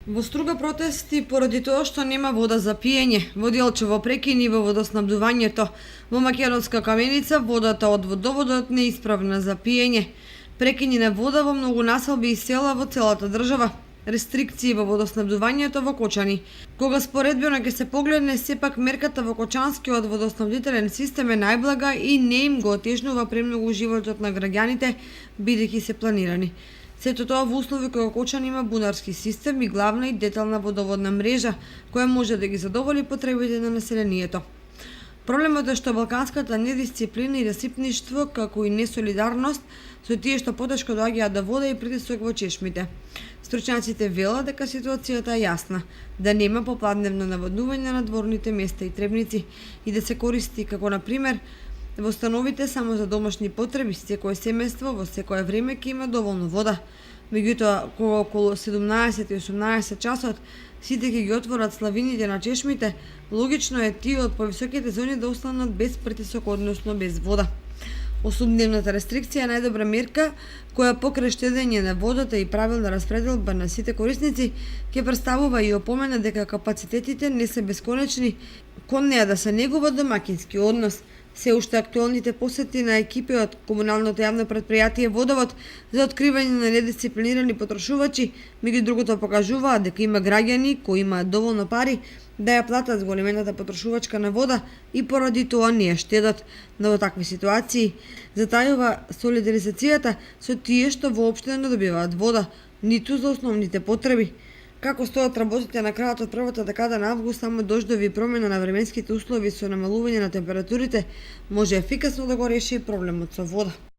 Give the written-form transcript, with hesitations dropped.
Во струга протести поради тоа што нема вода за пиење, во Делчево прекини во водоснабдувањето. Во Македонска Каменица водата од водоводот не е исправна за пиење. Прекини на вода во многу населби и села во целата држава. Рестрикции во водоснабдувањето во Кочани. Кога споредбено ќе се погледне, сепак мерката во Кочанскиот водоснабдителен систем е најблага и не им го отежнува премногу животот на граѓаните, бидејќи се планирани. Сето тоа во услови кога Кочани има бунарски систем и главна и детална водоводна мрежа, која може да ги задоволи потребите на населението. Проблемот е што балканската недисциплина и расипништво, како и несолидарност, со тие што потешко доаѓаат до вода и притисок во чешмите. Стручњаците велат дека ситуацијата е јасна, да нема попладневно наводнување на дворните места и требници и да се користи како на пример во становите само за домашни потреби, секое семејство во секое време ќе има доволно вода. Меѓутоа, кога околу 17 и 18 часот сите ќе ги отворат славините на чешмите, логично е тие од повисоките зони да останат без притисок, односно без вода. 8-дневната рестрикција е најдобра мерка која покрај штедење на водата и правилна распределба на сите корисници ќе представува и опомена дека капацитетите не се бесконечни, кон неа да се негува домаќински однос. Се уште актуелните посети на екипи од комуналното јавно претпријатие Водовод за откривање на недисциплинирани потрошувачи, меѓу другото покажуваат дека има граѓани кои имаат доволно пари да ја платат зголемената потрошувачка на вода и поради тоа не ја штедат. Но во такви ситуации затајува солидаризацијата со тие што воопшто не добиваат вода, ниту за основните потреби. Како стојат работите на крајот од првата декада на август, само дождови и промена на временските услови со намалување на температурите може ефикасно да го реши проблемот со вода.